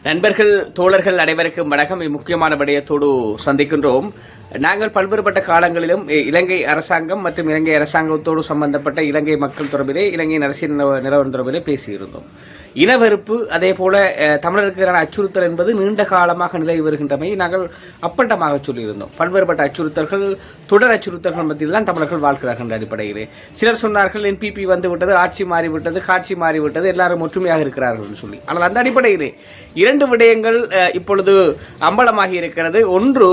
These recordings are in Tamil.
நண்பர்கள் தோழர்கள் அனைவருக்கும் வணக்கம். முக்கியமான விடயத்தோடு சந்திக்கின்றோம். நாங்கள் பல்வேறுபட்ட காலங்களிலும் இலங்கை அரசாங்கம் மற்றும் இலங்கை அரசாங்கத்தோடு சம்பந்தப்பட்ட இலங்கை மக்கள் தொடர்பிலே, இலங்கையின் அரசியல் நிலவரம் தொடர்பிலே பேசியிருந்தோம். இனவெறுப்பு, அதே போல தமிழருக்கு எதிரான அச்சுறுத்தல் என்பது நீண்ட காலமாக நிலவி வருகின்றமை நாங்கள் அப்பட்டமாக சொல்லியிருந்தோம். பல்வேறுபட்ட அச்சுறுத்தல்கள், தொடர் அச்சுறுத்தல்கள் மத்தியில் தான் தமிழர்கள் வாழ்கிறார்கள் என்ற அடிப்படையிலே சிலர் சொன்னார்கள், என்பிபி வந்து விட்டது, ஆட்சி மாறிவிட்டது, காட்சி மாறிவிட்டது, எல்லாரும் ஒற்றுமையாக இருக்கிறார்கள் என்று சொல்லி. ஆனால் அந்த அடிப்படையிலே இரண்டு விடயங்கள் இப்பொழுது அம்பலமாகி இருக்கிறது. ஒன்று,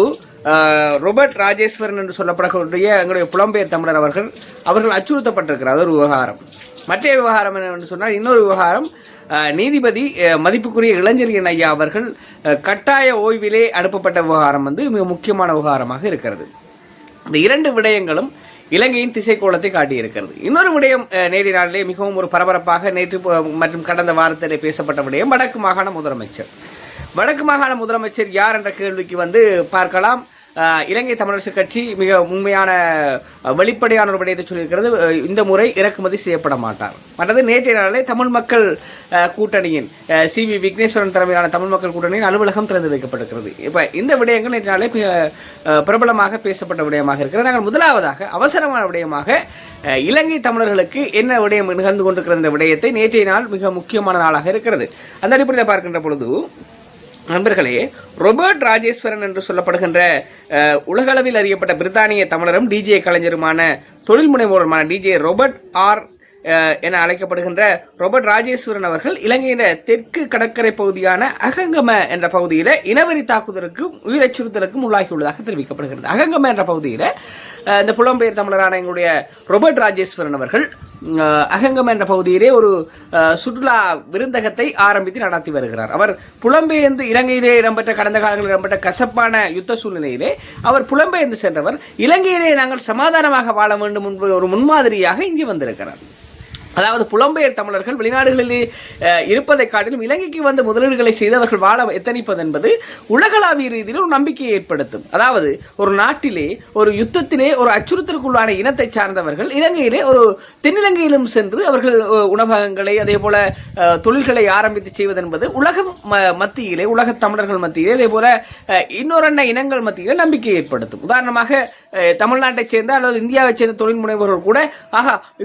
ரோபர்ட் ராஜேஸ்வரன் என்று சொல்லப்படக்கூடிய எங்களுடைய புலம்பெயர் தமிழர் அவர்கள் அச்சுறுத்தப்பட்டிருக்கிறார் ஒரு விவகாரம். மற்ற விவகாரம் என்னவென்று சொன்னால், இன்னொரு விவகாரம், நீதிபதி மதிப்புக்குரிய இளஞ்செழியன் ஐயா அவர்கள் கட்டாய ஓய்விலே அனுப்பப்பட்ட விவகாரம் மிக முக்கியமான விவகாரமாக இருக்கிறது. இந்த இரண்டு விடயங்களும் இலங்கையின் திசைக்கோளத்தை காட்டியிருக்கிறது. இன்னொரு விடயம் நேற்றைய நாளிலே மிகவும் ஒரு பரபரப்பாக நேற்று மற்றும் கடந்த வாரத்திலே பேசப்பட்ட விடயம் வடக்கு மாகாண முதலமைச்சர். வடக்கு மாகாண முதலமைச்சர் யார் என்ற கேள்விக்கு பார்க்கலாம். இலங்கை தமிழரசு கட்சி மிக உண்மையான வெளிப்படையான ஒரு விடயத்தை சொல்லியிருக்கிறது. இந்த முறை இறக்குமதி செய்யப்பட மாட்டார். மற்றது நேற்றைய நாளே தமிழ் மக்கள் கூட்டணியின் CV விக்னேஸ்வரன் தலைமையிலான தமிழ் மக்கள் கூட்டணியின் அலுவலகம் திறந்து வைக்கப்பட்டிருக்கிறது. இப்போ இந்த விடயங்கள் நேற்று நாளே பிரபலமாக பேசப்பட்ட விடயமாக இருக்கிறது. நாங்கள் முதலாவதாக அவசரமான விடயமாக இலங்கை தமிழர்களுக்கு என்ன விடயம் நிகழ்ந்து கொண்டிருக்கிற இந்த விடயத்தை நேற்றைய நாள் மிக முக்கியமான நாளாக இருக்கிறது. அந்த அடிப்படையில் பார்க்கின்ற பொழுது நண்பர்களே, ரோபர்ட் ராஜேஸ்வரன் என்று சொல்லப்படுகின்ற உலகளவில் அறியப்பட்ட பிரித்தானிய தமிழரும் டிஜே கலைஞருமான தொழில் முனைவோருமான டிஜே ரோபர்ட் என அழைக்கப்படுகின்ற ரோபர்ட் ராஜேஸ்வரன் அவர்கள் இலங்கையின் தெற்கு கடற்கரை பகுதியான அகங்கம என்ற பகுதியில் இனவெறி தாக்குதலுக்கும் உயிர் அச்சுறுத்தலுக்கும் உள்ளாகியுள்ளதாக தெரிவிக்கப்படுகிறது. அகங்கம என்ற பகுதியில் இந்த புலம்பெயர் தமிழரான எங்களுடைய ரோபர்ட் ராஜேஸ்வரன் அவர்கள் அகங்கம் என்ற பகுதியிலே ஒரு சுற்றுலா விருந்தகத்தை ஆரம்பித்து நடத்தி வருகிறார். அவர் புலம்பெயர்ந்து இலங்கையிலே இடம்பெற்ற கடந்த காலங்களில் இடம்பெற்ற கசப்பான யுத்த சூழ்நிலையிலே அவர் புலம்பெயர்ந்து சென்றவர். இலங்கையிலே நாங்கள் சமாதானமாக வாழ வேண்டும் என்ற ஒரு முன்மாதிரியாக இங்கே வந்திருக்கிறார். அதாவது புலம்பெயர் தமிழர்கள் வெளிநாடுகளிலே இருப்பதை காட்டிலும் இலங்கைக்கு வந்து முதலீடுகளை செய்தவர்கள் வாழ எத்தனிப்பது என்பது உலகளாவிய ரீதியில் ஒரு நம்பிக்கையை ஏற்படுத்தும். அதாவது ஒரு நாட்டிலே ஒரு யுத்தத்திலே ஒரு அச்சுறுத்தலுக்குள்ளான இனத்தை சார்ந்தவர்கள் இலங்கையிலே ஒரு தென்னிலங்கையிலும் சென்று அவர்கள் உணவகங்களை அதே போல தொழில்களை ஆரம்பித்து செய்வது என்பது உலகம் மத்தியிலே, உலக தமிழர்கள் மத்தியிலே, அதே போல இன்னொரு இனங்கள் மத்தியிலே நம்பிக்கையை ஏற்படுத்தும். உதாரணமாக தமிழ்நாட்டைச் சேர்ந்த அல்லது இந்தியாவைச் சேர்ந்த தொழில் முனைவர்கள் கூட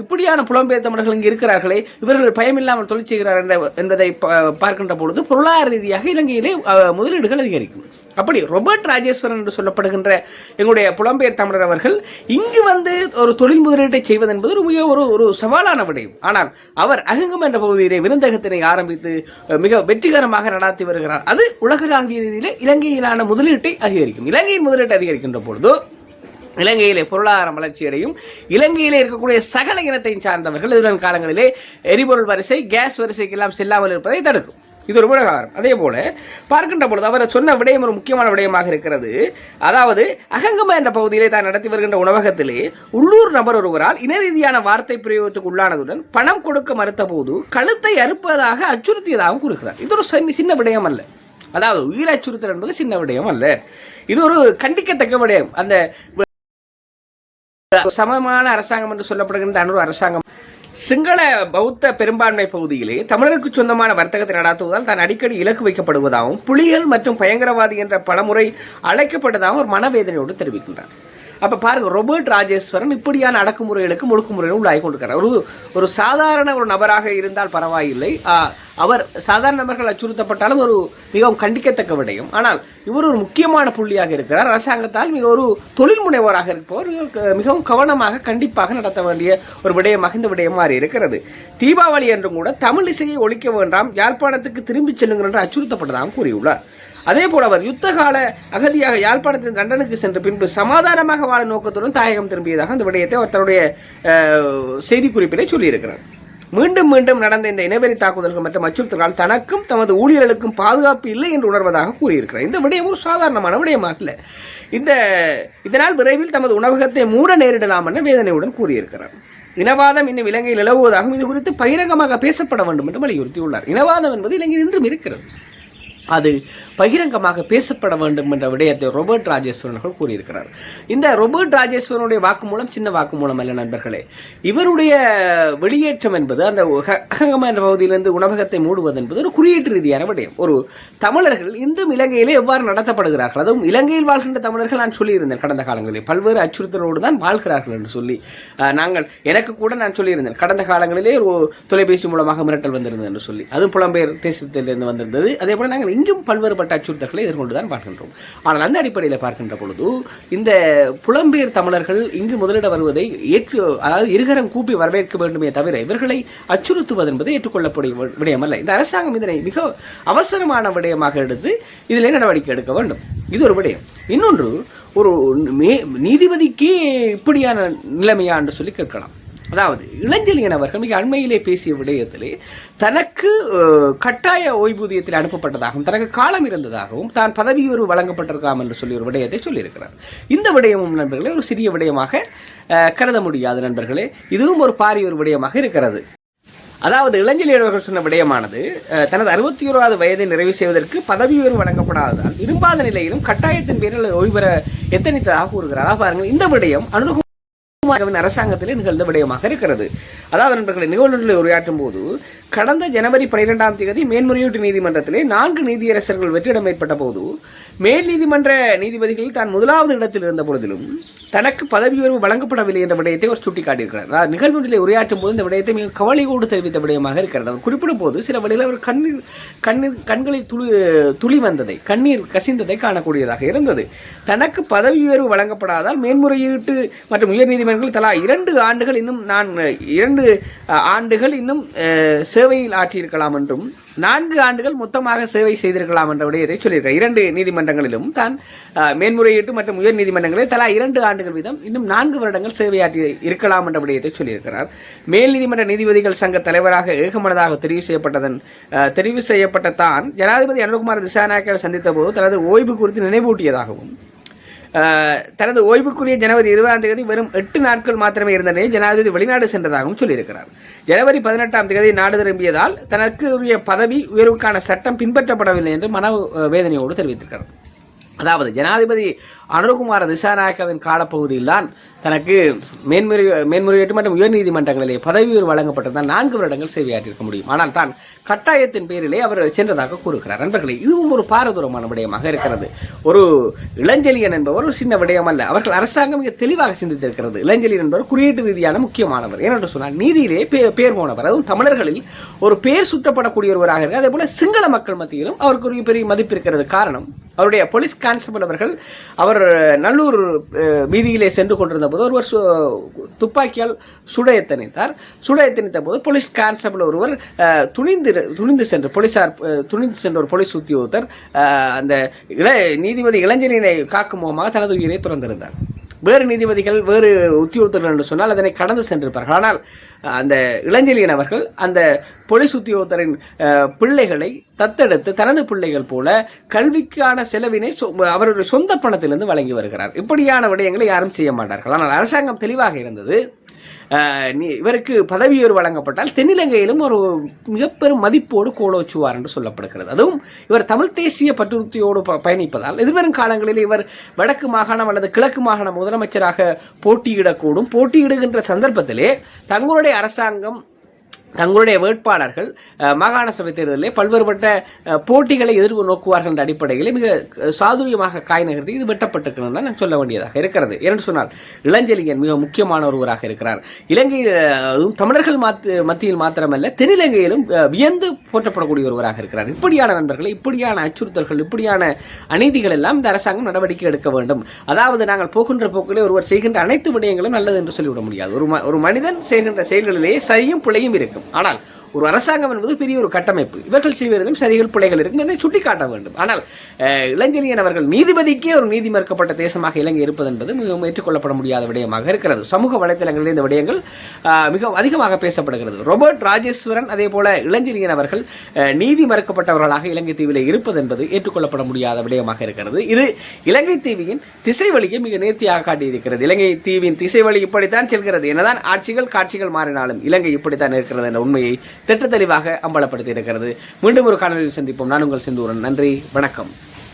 இப்படியான புலம்பெயர் தமிழர்கள் இருக்கிறார்களே, இவர்கள் பயமில்லாமல் தொழில் செய்கிறார்கள் என்பதை பார்க்கின்ற பொழுது பொருளாதார ரீதியாக இலங்கையிலே முதலீடுகள் அதிகரிக்கும். அப்படி ரோபர்ட் ராஜேஸ்வரன் என்று சொல்லப்படுகின்ற எங்களுடைய புலம்பெயர் தமிழர் அவர்கள் இங்கு வந்து ஒரு தொழில் முதலீட்டை செய்வது என்பது ஒரு சவாலான விடயம். ஆனால் அவர் அகங்கம் என்ற பகுதியிலே விருந்தகத்தினை ஆரம்பித்து மிக வெற்றிகரமாக நடாத்தி வருகிறார். அது உலகளாவிய ரீதியிலே இலங்கையிலான முதலீட்டை அதிகரிக்கும். இலங்கையின் முதலீட்டை அதிகரிக்கின்ற பொழுது இலங்கையிலே பொருளாதார வளர்ச்சியடையும். இலங்கையிலே இருக்கக்கூடிய சகல இனத்தையும் சார்ந்தவர்கள் எதிர்வரும் காலங்களிலே எரிபொருள் வரிசை, கேஸ் வரிசைக்கெல்லாம் செல்லாமல் இருப்பதை தடுக்கும். இது ஒரு விவகாரம். அதே போல பார்க்கின்ற பொழுது அவர் சொன்ன விடயம் ஒரு முக்கியமான விடயமாக இருக்கிறது. அதாவது அகங்கம என்ற பகுதியிலே தான் நடத்தி வருகின்ற உணவகத்திலே உள்ளூர் நபர் ஒருவரால் இன ரீதியான வார்த்தை பிரயோகத்துக்கு உள்ளானதுடன் பணம் கொடுக்க மறுத்த போது கழுத்தை அறுப்பதாக அச்சுறுத்தியதாகவும் கூறுகிறார். இது ஒரு சின்ன விடயம் அல்ல. அதாவது உயிர் அச்சுறுத்தல் என்பது சின்ன விடயம் அல்ல. இது ஒரு கண்டிக்கத்தக்க விடயம். அந்த சமமான அரசாங்கம் என்று சொல்லப்படுகின்ற அன்னொரு அரசாங்கம் சிங்கள பௌத்த பெரும்பான்மை பகுதியிலே தமிழருக்கு சொந்தமான வர்த்தகத்தை நடாத்துவதால் தான் அடிக்கடி இலக்கு வைக்கப்படுவதாகவும் புலிகள் மற்றும் பயங்கரவாதி என்ற பலமுறை அழைக்கப்பட்டதாகவும் ஒரு மனவேதனையோடு தெரிவிக்கின்றார். அப்ப பாருங்க, ரோபர்ட் ராஜேஸ்வரன் இப்படியான அடக்குமுறைகளுக்கு முடுக்குமுறைகளும் உள்ளாகி கொண்டிருக்கிறார். ஒரு சாதாரண ஒரு நபராக இருந்தால் பரவாயில்லை, அவர் சாதாரண நபர்கள் அச்சுறுத்தப்பட்டாலும் ஒரு மிகவும் கண்டிக்கத்தக்க விடயம். ஆனால் இவர் ஒரு முக்கியமான புள்ளியாக இருக்கிறார். அரசாங்கத்தால் மிக ஒரு தொழில் முனைவோராக இருப்பவர் மிகவும் கவனமாக கண்டிப்பாக நடத்த வேண்டிய ஒரு விடயமாக இந்த விடயம் மாறி இருக்கிறது. தீபாவளி என்றும் கூட தமிழ் இசையை ஒழிக்க வேண்டாம், யாழ்ப்பாணத்துக்கு திரும்பிச் செல்லுங்கள் என்று அச்சுறுத்தப்பட்டதாகவும் கூறியுள்ளார். அதே போல அவர் யுத்த கால அகதியாக யாழ்ப்பாணத்தின் லண்டனுக்கு சென்ற பின்பு சமாதானமாக வாழ நோக்கத்துடன் தாயகம் திரும்பியதாக அந்த விடயத்தை அவர் தன்னுடைய செய்திக்குறிப்பிலே சொல்லியிருக்கிறார். மீண்டும் மீண்டும் நடந்த இந்த இனவெறி தாக்குதல்கள் மற்றும் அச்சுறுத்தல்களால் தனக்கும் தமது ஊழியர்களுக்கும் பாதுகாப்பு இல்லை என்று உணர்வதாக கூறியிருக்கிறார். இந்த விடயம் ஒரு சாதாரணமான விடயமாக இல்லை. இதனால் விரைவில் தமது உணவகத்தை மூட நேரிடலாம் என வேதனையுடன் கூறியிருக்கிறார். இனவாதம் இன்னும் இலங்கையில் நிலவுவதாகவும் இது குறித்து பகிரங்கமாக பேசப்பட வேண்டும் என்று வலியுறுத்தியுள்ளார். இனவாதம் என்பது இலங்கையில் இன்றும் இருக்கிறது. அது பகிரங்கமாக பேசப்பட வேண்டும் என்ற விடயத்தை ரோபர்ட் ராஜேஸ்வரன் அவர்கள் கூறியிருக்கிறார். இந்த ரோபர்ட் ராஜேஸ்வரனுடைய வாக்குமூலம் சின்ன வாக்குமூலம் அல்ல நண்பர்களே. இவருடைய வெளியேற்றம் என்பது அந்த அகங்கம் என்ற பகுதியிலிருந்து உணவகத்தை மூடுவது என்பது ஒரு குறியீட்டு ரீதியான விடயம். ஒரு தமிழர்கள் இன்றும் இலங்கையிலே எவ்வாறு நடத்தப்படுகிறார்கள், அதுவும் இலங்கையில் வாழ்கின்ற தமிழர்கள் நான் சொல்லியிருந்தேன் கடந்த காலங்களில் பல்வேறு அச்சுறுத்தலோடு தான் வாழ்கிறார்கள் என்று சொல்லி எனக்கு கூட நான் சொல்லியிருந்தேன் கடந்த காலங்களிலே ஒரு தொலைபேசி மூலமாக மிரட்டல் வந்திருந்தது என்று சொல்லி, அதுவும் புலம்பெயர் தேசத்திலிருந்து வந்திருந்தது. அதே போல நாங்கள் இங்கும் பல்வேறுபட்ட அச்சுறுத்தல்களை எதிர்கொண்டுதான் பார்க்கின்றோம். ஆனால் அந்த அடிப்படையில் பார்க்கின்ற பொழுது இந்த புலம்பெயர் தமிழர்கள் இங்கு முதலிட வருவதை அதாவது இருகரம் கூப்பி வரவேற்க வேண்டுமே தவிர இவர்களை அச்சுறுத்துவது என்பதை ஏற்றுக்கொள்ளக்கூடிய விடயம் அல்ல. இந்த அரசாங்கம் இதனை மிக அவசரமான விடயமாக எடுத்து இதில் நடவடிக்கை எடுக்க வேண்டும். இது ஒரு விடயம். இன்னொன்று, ஒரு நீதிபதிக்கே இப்படியான நிலைமையா என்று சொல்லி கேட்கலாம். அதாவது இளஞ்செழியன் அவர்கள் மிக அண்மையிலே பேசிய விடயத்திலே தனக்கு கட்டாய ஓய்வூதியத்தில் அனுப்பப்பட்டதாகவும் தனக்கு காலம் இருந்ததாகவும் தான் பதவி உயர்வு வழங்கப்பட்டிருக்கலாம் என்று சொல்லி ஒரு விடயத்தை சொல்லியிருக்கிறார். இந்த விடயமும் நண்பர்களே ஒரு சிறிய விடயமாக கருத முடியாது நண்பர்களே. இதுவும் ஒரு பாரிய ஒரு விடயமாக இருக்கிறது. அதாவது இளஞ்செழியன் அவர்கள் சொன்ன விடயமானது தனது 61வது வயதை நிறைவு செய்வதற்கு பதவி உயர்வு வழங்கப்படாததால் விரும்பாத நிலையிலும் கட்டாயத்தின் பேரில் ஓய்வு பெற எத்தனித்ததாக கூறுகிறார். பாருங்கள், இந்த விடயம் அரசாங்கத்திலே நிகழ்ந்த விடயமாக இருக்கிறது. அதாவது நண்பர்களை நிகழ்வுகளில் உரையாற்றும் போது கடந்த ஜனவரி 12ஆம் தேதி மேன்முறையீட்டு நீதிமன்றத்திலே 4 நீதியரசர்கள் வெற்றிடம் ஏற்பட்ட போது மேல் நீதிமன்ற நீதிபதிகளில் தான் முதலாவது இடத்தில் இருந்த பொழுதிலும் தனக்கு பதவி உயர்வு வழங்கப்படவில்லை என்ற விடயத்தை அவர் சுட்டிக்காட்டியிருக்கிறார். அதாவது நிகழ்வுகளில் உரையாற்றும் போது இந்த விடயத்தை மிக கவலையோடு தெரிவித்த விடயமாக இருக்கிறது. அவர் குறிப்பிடும் போது சில வழியில் அவர் கண்களில் துளி வந்ததை, கண்ணீர் கசிந்ததை காணக்கூடியதாக இருந்தது. தனக்கு பதவி உயர்வு வழங்கப்படாதால் மேன்முறையீட்டு மற்றும் உயர் நீதிமன்றங்கள் தலா 2 ஆண்டுகள் இன்னும் சேவையில் ஆற்றியிருக்கலாம் என்றும் 4 ஆண்டுகள் மொத்தமாக சேவை செய்திருக்கலாம் என்ற விடயத்தை சொல்லியிருக்கிறார். 2 நீதிமன்றங்களிலும் தான் மேன்முறையீட்டு மற்றும் உயர் நீதிமன்றங்களில் தலா 2 ஆண்டுகள் வீதம் இன்னும் 4 வருடங்கள் சேவையாற்றி இருக்கலாம் என்ற விடயத்தை சொல்லியிருக்கிறார். மேல் நீதிமன்ற நீதிபதிகள் சங்க தலைவராக ஏகமனதாக தெரிவு செய்யப்பட்ட தான் ஜனாதிபதி அனுரகுமார திசாநாயக்கவை சந்தித்த போது தனது ஓய்வு குறித்து நினைவூட்டியதாகவும் தனது ஓய்வுக்குரிய ஜனவரி 20ஆம் தேதி வெறும் 8 நாட்கள் மாத்திரமே இருந்த நிலையில் ஜனாதிபதி வெளிநாடு சென்றதாகவும் சொல்லியிருக்கிறார். ஜனவரி 18ஆம் தேதி நாடு திரும்பியதால் தனக்கு உரிய பதவி உயர்வுக்கான சட்டம் பின்பற்றப்படவில்லை என்று மன வேதனையோடு தெரிவித்திருக்கிறார். அதாவது ஜனாதிபதி அனுரகுமார திசாநாயக்கவின் காலப்பகுதியில் தான் தனக்கு மேன்முறையீட்டு மற்றும் உயர் நீதிமன்றங்களிலே பதவி உயர்வு வழங்கப்பட்டதால் 4 வருடங்கள் சேவையாற்றிருக்க முடியும். ஆனால் தான் கட்டாயத்தின் பேரிலே அவர் சென்றதாக கூறுகிறார். நண்பர்களே, இதுவும் ஒரு பாரதூரமான விடயமாக இருக்கிறது. ஒரு இளஞ்செழியன் என்பவர் ஒரு சின்ன விடயம் அல்ல. அவர்கள் அரசாங்கம் மிக தெளிவாக சிந்தித்திருக்கிறது. இளஞ்செழியன் என்பவர் குறியீட்டு ரீதியான முக்கியமானவர். ஏனென்று சொன்னால் நீதியிலே பேர் போனவர், அதுவும் தமிழர்களில் ஒரு பேர் சுட்டப்படக்கூடிய ஒருவராக இருக்கிறார். அதே போல சிங்கள மக்கள் மத்தியிலும் அவருக்கு பெரிய மதிப்பு இருக்கிறது. காரணம், அவருடைய போலீஸ் கான்ஸ்டபிள் அவர்கள் அவர் நல்லூர் வீதியிலே சென்று கொண்டிருந்த போது ஒருவர் துப்பாக்கியால் சுட எத்தனித்த போது போலீஸ் கான்ஸ்டபிள் ஒருவர் துணிந்து சென்ற ஒரு போலீஸ் உத்தியோகத்தர் அந்த நீதிபதி இளஞ்செழியனை காக்கும் முகமாக தனது உயிரை துறந்திருந்தார். வேறு நீதிபதிகள் வேறு உத்தியோகத்தர்கள் என்று சொன்னால் அதனை கடந்து சென்றிருப்பார்கள். ஆனால் அந்த இளஞ்செழியன் அவர்கள் அந்த போலீஸ் உத்தியோகத்தரின் பிள்ளைகளை தத்தெடுத்து தனது பிள்ளைகள் போல கல்விக்கான செலவினை அவருடைய சொந்த பணத்திலிருந்து வழங்கி வருகிறார். இப்படியான விடயங்களை யாரும் செய்ய மாட்டார்கள். ஆனால் அரசாங்கம் தெளிவாக இருந்தது. இவருக்கு பதவி உயர்வு வழங்கப்பட்டால் தென்னிலங்கையிலும் ஒரு மிக பெரும் மதிப்போடு கோலோச்சுவார் என்று சொல்லப்படுகிறது. அதுவும் இவர் தமிழ் தேசிய பற்றுறுதியோடு பயணிப்பதால் எதிர்வரும் காலங்களில் இவர் வடக்கு மாகாணம் அல்லது கிழக்கு மாகாண முதலமைச்சராக போட்டியிடக்கூடும். போட்டியிடுகின்ற சந்தர்ப்பத்திலே தங்களுடைய அரசாங்கம் தங்களுடைய வேட்பாளர்கள் மாகாண சபை தேர்தலில் பல்வேறுபட்ட போட்டிகளை எதிர்வு நோக்குவார்கள் என்ற அடிப்படையில் மிக சாதுரியமாக காய் நகர்த்தி இது வெட்டப்பட்டிருக்கிறது நான் சொல்ல வேண்டியதாக இருக்கிறது. என்று சொன்னால் இளஞ்செழியன் மிக முக்கியமான ஒருவராக இருக்கிறார். இலங்கையில் தமிழர்கள் மத்தியில் மாத்திரமல்ல தென்னிலங்கையிலும் வியந்து போற்றப்படக்கூடிய ஒருவராக இருக்கிறார். இப்படியான நண்பர்கள், இப்படியான அச்சுறுத்தல்கள், இப்படியான அநீதிகள் எல்லாம் இந்த அரசாங்கம் நடவடிக்கை எடுக்க வேண்டும். அதாவது நாங்கள் போகின்ற போக்கிலே ஒருவர் செய்கின்ற அனைத்து விடயங்களும் நல்லது என்று சொல்லிவிட முடியாது. ஒரு மனிதன் செய்கின்ற செயல்களிலேயே சரியும் பிழையும் இருக்கும். ஆனால் ஒரு அரசாங்கம் என்பது பெரிய ஒரு கட்டமைப்பு. இவர்கள் செய்வதிலும் சரிகள் பிழைகள் இருக்கும் என்று சுட்டிக்காட்ட வேண்டும். ஆனால் இளஞ்செழியன் அவர்கள் நீதிபதிக்கே ஒரு நீதி மறுக்கப்பட்ட தேசமாக இலங்கை இருப்பது என்பது மிகவும் ஏற்றுக்கொள்ளப்பட முடியாத விடயமாக இருக்கிறது. சமூக வலைதளங்களில் இந்த விடயங்கள் மிக அதிகமாக பேசப்படுகிறது. ரோபர்ட் ராஜேஸ்வரன் அதே போல இளஞ்செழியன் அவர்கள் நீதி மறுக்கப்பட்டவர்களாக இலங்கை தீவில் இருப்பது என்பது ஏற்றுக்கொள்ளப்பட முடியாத விடயமாக இருக்கிறது. இது இலங்கை தீவின் திசை வழியை மிக நேர்த்தியாக காட்டியிருக்கிறது. இலங்கை தீவின் திசை வழி இப்படித்தான் செல்கிறது. என்னதான் ஆட்சிகள் காட்சிகள் மாறினாலும் இலங்கை இப்படித்தான் இருக்கிறது என்ற உண்மையை திட்ட தெளிவாக அம்பலப்படுத்தி இருக்கிறது. மீண்டும் ஒரு காணொலியில் சந்திப்போம். நான் உங்கள் செந்தூரன். நன்றி, வணக்கம்.